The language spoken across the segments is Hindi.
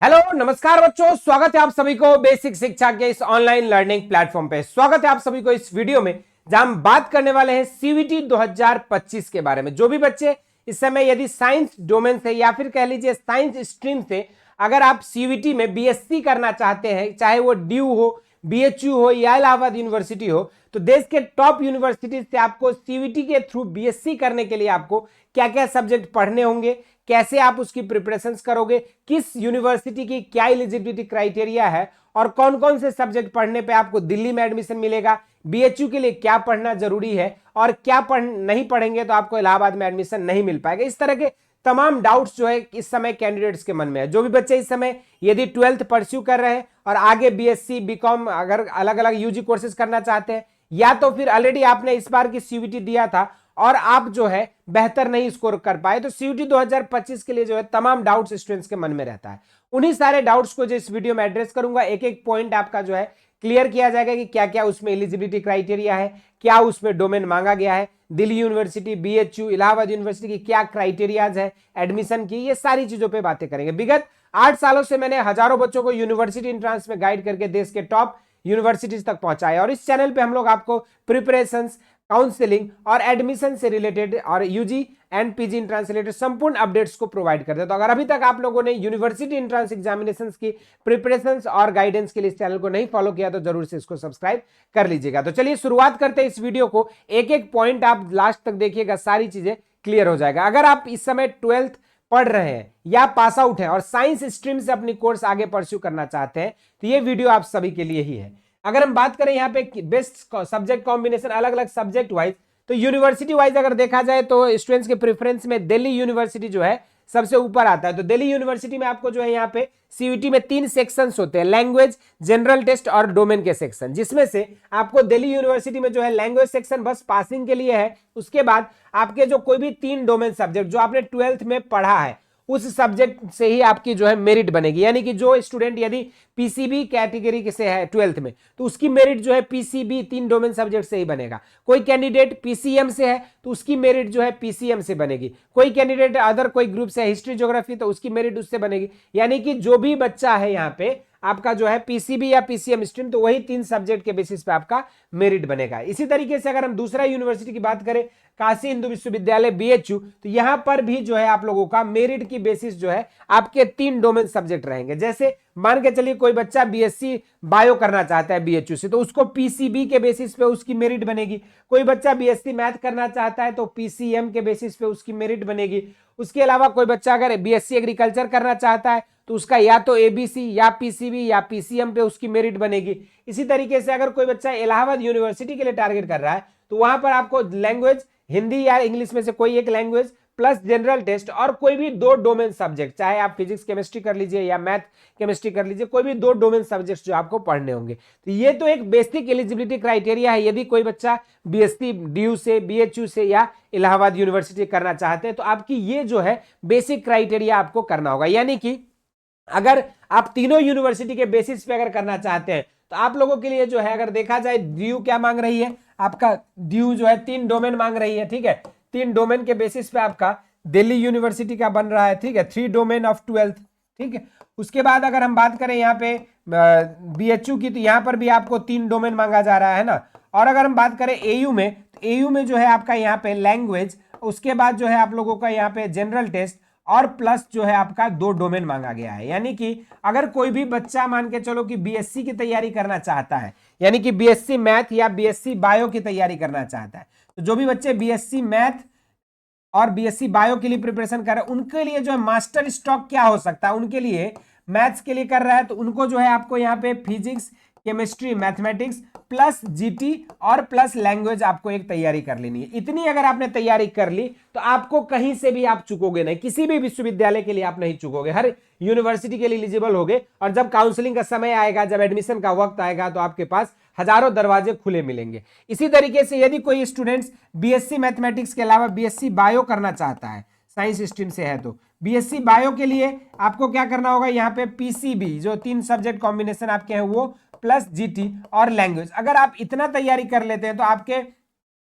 हेलो नमस्कार बच्चों, स्वागत है आप सभी को बेसिक शिक्षा के इस ऑनलाइन लर्निंग प्लेटफॉर्म पे। स्वागत है आप सभी को इस वीडियो में जहां हम बात करने वाले हैं सीवीटी 2025 के बारे में। जो भी बच्चे इस समय यदि साइंस डोमेन से या फिर कह लीजिए साइंस स्ट्रीम से अगर आप सीवीटी में बीएससी करना चाहते हैं, चाहे वो ड्यू हो, बीएचयू हो या इलाहाबाद यूनिवर्सिटी हो, तो देश के टॉप यूनिवर्सिटी से आपको सीवीटी के थ्रू बीएससी करने के लिए आपको क्या क्या सब्जेक्ट पढ़ने होंगे, कैसे आप उसकी प्रिपरेशंस करोगे, किस यूनिवर्सिटी की क्या एलिजिबिलिटी क्राइटेरिया है और कौन कौन से सब्जेक्ट पढ़ने पे आपको दिल्ली में एडमिशन मिलेगा, बीएचयू के लिए क्या पढ़ना जरूरी है और क्या नहीं पढ़ेंगे तो आपको इलाहाबाद में एडमिशन नहीं मिल पाएगा। इस तरह के तमाम डाउट्स जो है इस समय कैंडिडेट्स के मन में है। जो भी बच्चे इस समय यदि 12th परस्यू कर रहे हैं और आगे बीएससी बीकॉम अगर अलग अलग यूजी कोर्सेज करना चाहते हैं, या तो फिर ऑलरेडी आपने इस बार की सीवीटी दिया था और आप जो है बेहतर नहीं स्कोर कर पाए, तो सीयूटी 2025 के लिए जो है तमाम डाउट्स स्टूडेंट्स के मन में रहता है। उन्हीं सारे डाउट्स को जो इस वीडियो में एड्रेस करूंगा, एक एक पॉइंट आपका जो है क्लियर किया जाएगा कि क्या क्या उसमें एलिजिबिलिटी क्राइटेरिया है, क्या उसमें डोमेन मांगा गया है, Delhi university, BHU, Allahabad university की क्या क्राइटेरियाज है एडमिशन की, ये सारी चीजों पर बातें करेंगे। विगत 8 सालों से मैंने हजारों बच्चों को यूनिवर्सिटी एंट्रेंस में गाइड करके देश के टॉप यूनिवर्सिटीज तक पहुंचाया और इस चैनल पे हम लोग आपको प्रिपरेशंस, काउंसलिंग और एडमिशन से रिलेटेड और यूजी एंड पीजी एंट्रेंस से रिलेटेड संपूर्ण अपडेट्स को प्रोवाइड करते हैं। तो अगर अभी तक आप लोगों ने यूनिवर्सिटी एंट्रेंस एग्जामिनेशंस की प्रिपरेशंस और गाइडेंस के लिए इस चैनल को नहीं फॉलो किया तो जरूर से इसको सब्सक्राइब कर लीजिएगा। तो चलिए शुरुआत करते हैं इस वीडियो को। एक एक पॉइंट आप लास्ट तक देखिएगा, सारी चीजें क्लियर हो जाएगा। अगर आप इस समय 12th पढ़ रहे हैं या पास आउट हैं और साइंस स्ट्रीम से अपनी कोर्स आगे परस्यू करना चाहते हैं तो ये वीडियो आप सभी के लिए ही है। अगर हम बात करें यहाँ पे बेस्ट सब्जेक्ट कॉम्बिनेशन अलग अलग सब्जेक्ट वाइज, तो यूनिवर्सिटी वाइज अगर देखा जाए तो स्टूडेंट्स के प्रेफरेंस में दिल्ली यूनिवर्सिटी जो है सबसे ऊपर आता है। तो दिल्ली यूनिवर्सिटी में आपको जो है यहाँ पे सीयूटी में 3 सेक्शंस होते हैं, लैंग्वेज, जनरल टेस्ट और डोमेन के सेक्शन, जिसमें से आपको दिल्ली यूनिवर्सिटी में जो है लैंग्वेज सेक्शन बस पासिंग के लिए है। उसके बाद आपके जो कोई भी 3 डोमेन सब्जेक्ट जो आपने 12th में पढ़ा है उस सब्जेक्ट से ही आपकी जो है मेरिट बनेगी। यानी कि जो स्टूडेंट यदि पीसीबी कैटेगरी से है 12th में तो उसकी मेरिट जो है पीसीबी 3 डोमेन सब्जेक्ट से ही बनेगा। कोई कैंडिडेट पीसीएम से है तो उसकी मेरिट जो है पीसीएम से बनेगी। कोई कैंडिडेट अदर कोई ग्रुप से हिस्ट्री ज्योग्राफी तो उसकी मेरिट उससे बनेगी। यानी कि जो भी बच्चा है यहाँ पे आपका जो है पीसीबी या पीसीएम स्ट्रीम तो वही 3 सब्जेक्ट के बेसिस पे आपका मेरिट बनेगा। इसी तरीके से अगर हम दूसरा यूनिवर्सिटी की बात करें, काशी हिंदू विश्वविद्यालय बीएचयू, तो यहां पर भी जो है आप लोगों का मेरिट की बेसिस जो है आपके 3 डोमेन सब्जेक्ट रहेंगे। जैसे मान के चलिए कोई बच्चा बीएससी बायो करना चाहता है बीएचयू से तो उसको पीसीबी के बेसिस पे उसकी मेरिट बनेगी। कोई बच्चा बीएससी मैथ करना चाहता है तो पीसीएम के बेसिस पे उसकी मेरिट बनेगी। उसके अलावा कोई बच्चा अगर बीएससी एग्रीकल्चर करना चाहता है तो उसका या तो एबीसी या पीसीबी या पीसीएम पे उसकी मेरिट बनेगी। इसी तरीके से अगर कोई बच्चा इलाहाबाद यूनिवर्सिटी के लिए टारगेट कर रहा है तो वहां पर आपको लैंग्वेज, हिंदी या इंग्लिश में से कोई एक लैंग्वेज प्लस जनरल टेस्ट और कोई भी 2 डोमेन सब्जेक्ट, चाहे आप फिजिक्स केमिस्ट्री कर लीजिए या मैथ केमिस्ट्री कर लीजिए, कोई भी 2 डोमेन सब्जेक्ट्स जो आपको पढ़ने होंगे। तो ये तो एक बेसिक एलिजिबिलिटी क्राइटेरिया है। यदि कोई बच्चा बीएससी ड्यू से, बीएचयू से या इलाहाबाद यूनिवर्सिटी करना चाहते हैं तो आपकी ये जो है बेसिक क्राइटेरिया आपको करना होगा। यानी कि अगर आप तीनों यूनिवर्सिटी के बेसिस पे अगर करना चाहते हैं तो आप लोगों के लिए जो है अगर देखा जाए ड्यू क्या मांग रही है, आपका ड्यू जो है 3 डोमेन मांग रही है। ठीक है, 3 डोमेन के बेसिस पे आपका दिल्ली यूनिवर्सिटी का बन रहा है। ठीक है, 3 डोमेन ऑफ 12th। ठीक है, उसके बाद अगर हम बात करें यहाँ पे बीएचयू की तो यहाँ पर भी आपको 3 डोमेन मांगा जा रहा है ना। और अगर हम बात करें एयू में तो एयू में जो है आपका यहाँ पे लैंग्वेज, उसके बाद जो है आप लोगों का यहाँ पे जनरल टेस्ट और प्लस जो है आपका 2 डोमेन मांगा गया है। यानी कि अगर कोई भी बच्चा मान के चलो कि बीएससी की तैयारी करना चाहता है, यानी कि बीएससी मैथ या बीएससी बायो की तैयारी करना चाहता है, तो जो भी बच्चे बीएससी मैथ और बीएससी बायो के लिए प्रिपरेशन कर रहे हैं उनके लिए जो है मास्टर स्टॉक क्या हो सकता है, उनके लिए मैथ्स के लिए कर रहा है तो उनको जो है आपको यहाँ पे physics, chemistry, mathematics plus GT और प्लस लैंग्वेज आपको एक तैयारी कर लेनी है। इतनी अगर आपने तैयारी कर ली तो आपको कहीं से भी आप चुकोगे नहीं, किसी भी विश्वविद्यालय के लिए आप नहीं चुकोगे, हर यूनिवर्सिटी के लिए एलिजिबल होगे। और जब काउंसलिंग का समय आएगा, जब एडमिशन का वक्त आएगा तो आपके पास हजारों दरवाजे खुले मिलेंगे। इसी तरीके से यदि कोई स्टूडेंट्स बीएससी मैथमेटिक्स के अलावा बीएससी बायो करना चाहता है, साइंस स्ट्रीम से है, तो बीएससी बायो के लिए आपको क्या करना होगा, यहाँ पे पीसीबी जो 3 सब्जेक्ट कॉम्बिनेशन आपके हैं वो प्लस जीटी और लैंग्वेज, अगर आप इतना तैयारी कर लेते हैं तो आपके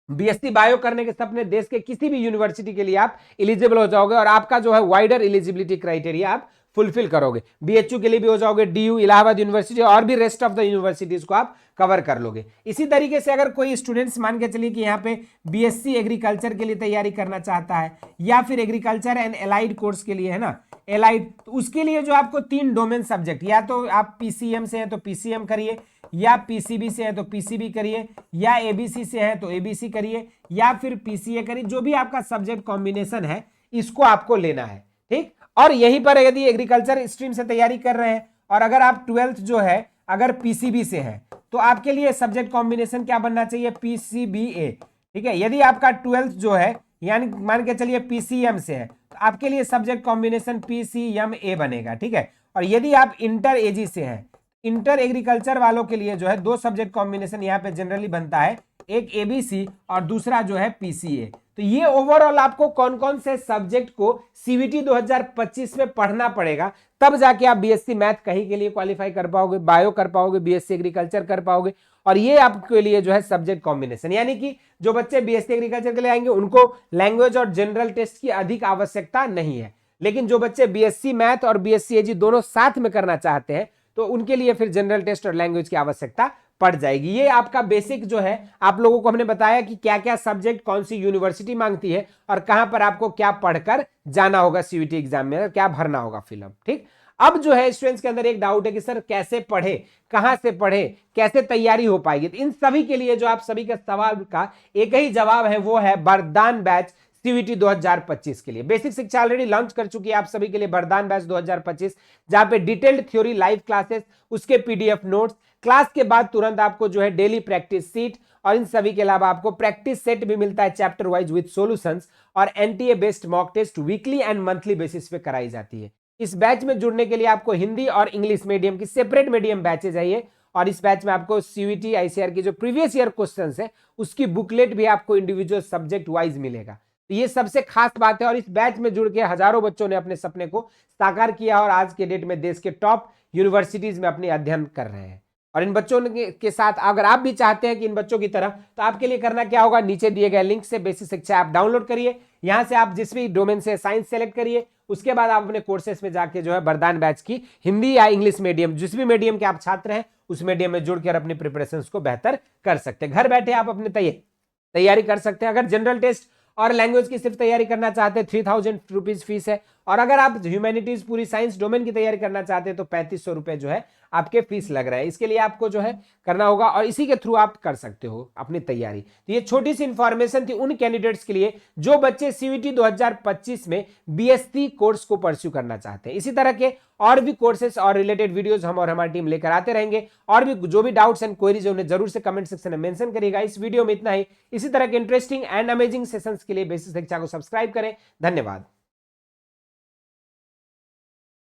बीएससी बायो करने के सपने देश के किसी भी यूनिवर्सिटी के लिए आप एलिजिबल हो जाओगे और आपका जो है वाइडर एलिजिबिलिटी क्राइटेरिया आप फुलफिल करोगे। बीएचयू के लिए भी हो जाओगे, डीयू, इलाहाबाद यूनिवर्सिटी और भी रेस्ट ऑफ द यूनिवर्सिटीज को आप कवर कर लोगे। इसी तरीके से अगर कोई स्टूडेंट्स मान के चलिए कि यहाँ पे बीएससी एग्रीकल्चर के लिए तैयारी करना चाहता है या फिर एग्रीकल्चर एंड एलाइड कोर्स के लिए, है ना, एलाइड, तो उसके लिए जो आपको 3 डोमेन सब्जेक्ट, या तो आप पीसीएम से हैं तो पीसीएम करिए, या पीसीबी से है तो पीसीबी करिए, या एबीसी से है तो एबीसी करिए, या फिर पीसीए करिए, जो भी आपका सब्जेक्ट कॉम्बिनेशन है इसको आपको लेना है, ठीक। और यहीं पर यदि एग्रीकल्चर स्ट्रीम से तैयारी कर रहे हैं और अगर आप 12th जो है अगर पीसीबी से है तो आपके लिए सब्जेक्ट कॉम्बिनेशन क्या बनना चाहिए, पीसीबीए, ठीक है। यदि आपका 12th जो है यानी मान के चलिए पीसीएम से है तो आपके लिए सब्जेक्ट कॉम्बिनेशन पीसीएमए बनेगा, ठीक है। और यदि आप इंटर एजी से हैं, इंटर एग्रीकल्चर वालों के लिए जो है 2 सब्जेक्ट कॉम्बिनेशन यहाँ पे जनरली बनता है, एक एबीसी और दूसरा जो है पीसीए। तो ये ओवरऑल आपको कौन कौन से सब्जेक्ट को सीवीटी 2025 में पढ़ना पड़ेगा, तब जाके आप बीएससी मैथ कहीं के लिए क्वालिफाई कर पाओगे, बायो कर पाओगे, बीएससी एग्रीकल्चर कर पाओगे। और ये आपके लिए जो है सब्जेक्ट कॉम्बिनेशन, यानी कि जो बच्चे बीएससी एग्रीकल्चर के लिए आएंगे उनको लैंग्वेज और जनरल टेस्ट की अधिक आवश्यकता नहीं है, लेकिन जो बच्चे बीएससी मैथ और बीएससी एजी दोनों साथ में करना चाहते हैं तो उनके लिए फिर जनरल टेस्ट और लैंग्वेज की आवश्यकता पड़ जाएगी। ये आपका बेसिक जो है आप लोगों को हमने बताया कि क्या क्या सब्जेक्ट कौन सी यूनिवर्सिटी मांगती है और कहां पर आपको क्या पढ़कर जाना होगा सीयूईटी एग्जाम में, क्या भरना होगा फिल्म, ठीक। अब जो है स्टूडेंट्स के अंदर एक डाउट है कि सर कैसे पढ़े, कहां से पढ़े, कैसे तैयारी हो पाएगी। तो इन सभी के लिए जो आप सभी का सवाल का एक ही जवाब है, वो है वरदान बैच सीवीटी 2025 के लिए। बेसिक शिक्षा ऑलरेडी लॉन्च कर चुकी है आप सभी के लिए वरदान बैच 2025, जहां पे डिटेल्ड थ्योरी लाइव क्लासेस, उसके पीडीएफ नोट्स, क्लास के बाद तुरंत आपको जो है डेली प्रैक्टिस सीट और इन सभी के अलावा आपको प्रैक्टिस सेट भी मिलता है चैप्टर वाइज विद सॉल्यूशंस, और NTA based mock test weekly and monthly basis पे कराई जाती है। इस बैच में जुड़ने के लिए आपको हिंदी और इंग्लिश मीडियम की सेपरेट मीडियम बैचेज है, और इस बैच में आपको सीयूईटी आईसीआर की जो प्रीवियस ईयर क्वेश्चंस है उसकी बुकलेट भी आपको इंडिविजुअल सब्जेक्ट वाइज मिलेगा। तो ये सबसे खास बात है, और इस बैच में जुड़ के हजारों बच्चों ने अपने सपने को साकार किया और आज के डेट में देश के टॉप यूनिवर्सिटीज में अपने अध्ययन कर रहे हैं। और इन बच्चों के साथ अगर आप भी चाहते हैं कि इन बच्चों की तरह, तो आपके लिए करना क्या होगा, नीचे दिए गए लिंक से बेसिक शिक्षा ऐप डाउनलोड करिए, यहां से आप जिस भी डोमेन से साइंस सेलेक्ट करिए, उसके बाद आप अपने कोर्सेस में जाके जो है वरदान बैच की हिंदी या इंग्लिश मीडियम, जिस भी मीडियम के आप छात्र हैं उस मीडियम में जुड़कर अपनी प्रिपरेशन को बेहतर कर सकते हैं। घर बैठे आप अपने तैयारी कर सकते हैं। अगर जनरल टेस्ट और लैंग्वेज की सिर्फ तैयारी करना चाहते हैं 3000 रुपीज फीस है, और अगर आप ह्यूमैनिटीज पूरी साइंस डोमेन की तैयारी करना चाहते हैं तो 3500 रुपए जो है आपके फीस लग रहा है। इसके लिए आपको जो है करना होगा और इसी के थ्रू आप कर सकते हो अपनी तैयारी। तो ये छोटी सी इंफॉर्मेशन थी उन कैंडिडेट्स के लिए जो बच्चे सीयूईटी 2025 में बीएससी कोर्स को परस्यू करना चाहते हैं। इसी तरह के और भी कोर्सेस और रिलेटेड वीडियोस हम और हमारी टीम लेकर आते रहेंगे, और भी जो भी डाउट्स एंड क्वेरीज है उन्हें जरूर से कमेंट सेक्शन में मेंशन करिएगा। इस वीडियो में इतना ही। इसी तरह के इंटरेस्टिंग एंड अमेजिंग सेशंस के लिए बेसिक शिक्षा को सब्सक्राइब करें। धन्यवाद।